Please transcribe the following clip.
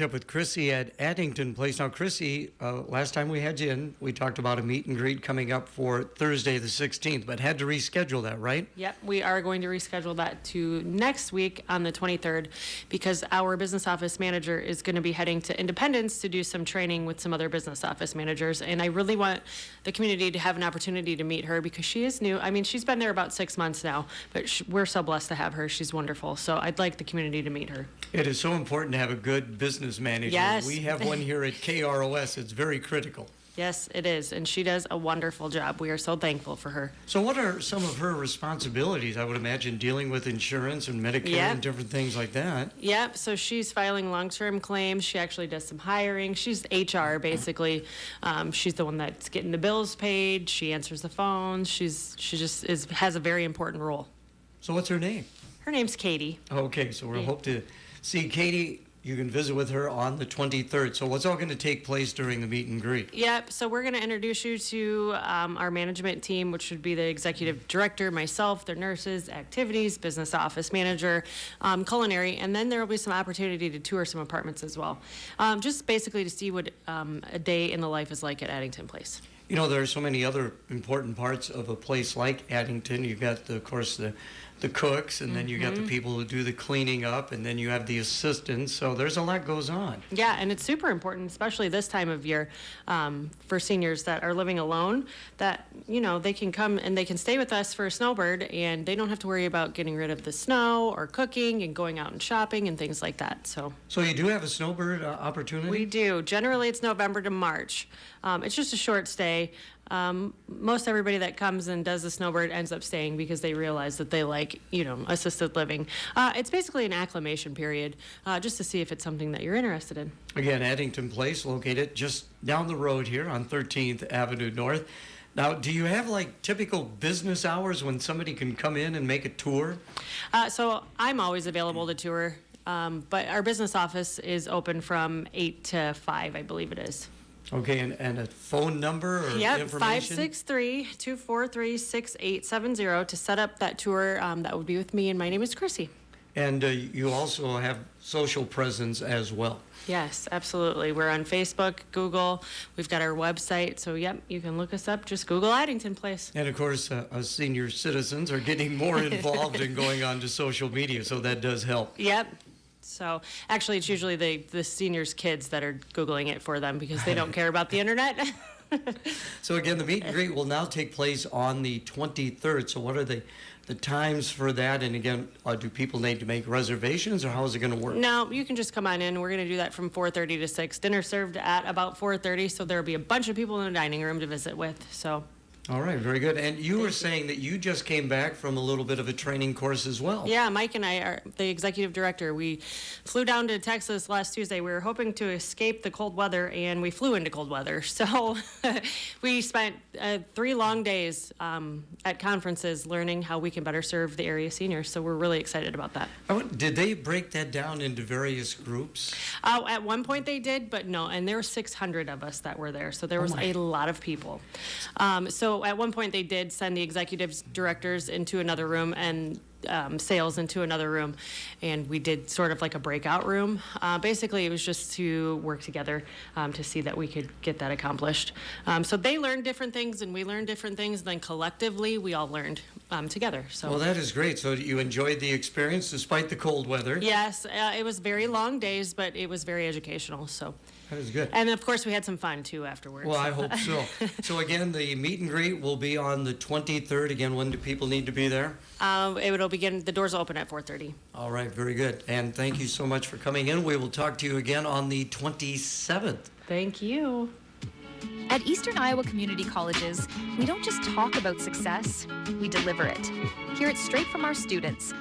Up with Chrissy at Addington Place. Now, Chrissy, last time we had you in, we talked about a meet and greet coming up for Thursday the 16th, but had to reschedule that, right? Yep, we are going to reschedule that to next week on the 23rd because our business office manager is going to be heading to Independence to do some training with some other business office managers. And I really want the community to have an opportunity to meet her because she is new. I mean, she's been there about 6 months now, but we're so blessed to have her. She's wonderful. So I'd like the community to meet her. It is so important to have a good business manager. Yes. We have one here at KROS. It's very critical. Yes, it is. And she does a wonderful job. We are so thankful for her. So what are some of her responsibilities? I would imagine dealing with insurance and Medicare and different things like that. Yep, so she's filing long-term claims. She actually does some hiring. She's HR, basically. She's the one that's getting the bills paid. She answers the phones. She just has a very important role. So what's her name? Her name's Katie. Okay, so we hope to see Katie. You can visit with her on the 23rd. So what's all going to take place during the meet and greet? Yep, so we're going to introduce you to our management team, which would be the executive director, myself, their nurses, activities, business office manager, culinary, and then there will be some opportunity to tour some apartments as well. Just basically to see what a day in the life is like at Addington Place. You know, there are so many other important parts of a place like Addington. You've got, of course, the cooks, and then you got the people who do the cleaning up, and then you have the assistants. So there's a lot goes on. Yeah, and it's super important, especially this time of year, for seniors that are living alone, that, you know, they can come and they can stay with us for a snowbird, and they don't have to worry about getting rid of the snow or cooking and going out and shopping and things like that. So you do have a snowbird opportunity? We do. Generally, it's November to March. It's just a short stay. Most everybody that comes and does the snowbird ends up staying because they realize that they like, assisted living. It's basically an acclimation period, just to see if it's something that you're interested in. Again, Addington Place, located just down the road here on 13th Avenue North. Now, do you have like typical business hours when somebody can come in and make a tour? So I'm always available to tour, but our business office is open from 8 to 5, I believe it is. Okay, and a phone number or information? 563-243-6870 to set up that tour. That would be with me, and my name is Chrissy. And you also have social presence as well. Yes, absolutely. We're on Facebook, Google. We've got our website. So, yep, you can look us up. Just Google Addington Place. And, of course, us senior citizens are getting more involved in going on to social media, so that does help. Yep. So actually, it's usually the seniors' kids that are Googling it for them because they don't care about the internet. So again, the meet and greet will now take place on the 23rd. So what are the times for that? And again, do people need to make reservations, or how is it going to work? No, you can just come on in. We're going to do that from 4:30 to 6. Dinner served at about 4:30, so there'll be a bunch of people in the dining room to visit with. So. All right, very good. And you were saying that you just came back from a little bit of a training course as well. Yeah, Mike and I are the executive director. We flew down to Texas last Tuesday. We were hoping to escape the cold weather, and we flew into cold weather. So we spent 3 long days at conferences learning how we can better serve the area seniors. So we're really excited about that. Did they break that down into various groups? At one point they did, but no. And there were 600 of us that were there. So there was a lot of people. So at one point they did send the executive directors into another room and sales into another room, and we did sort of like a breakout room. Basically, it was just to work together to see that we could get that accomplished. So they learned different things, and we learned different things, and then collectively we all learned together. So. Well, that is great. So you enjoyed the experience despite the cold weather? Yes, it was very long days, but it was very educational. So. That is good. And, of course, we had some fun, too, afterwards. Well, I hope so. So, again, the meet and greet will be on the 23rd. Again, when do people need to be there? It'll begin, the doors will open at 4:30. All right, very good. And thank you so much for coming in. We will talk to you again on the 27th. Thank you. At Eastern Iowa Community Colleges, we don't just talk about success, we deliver it. Hear it straight from our students.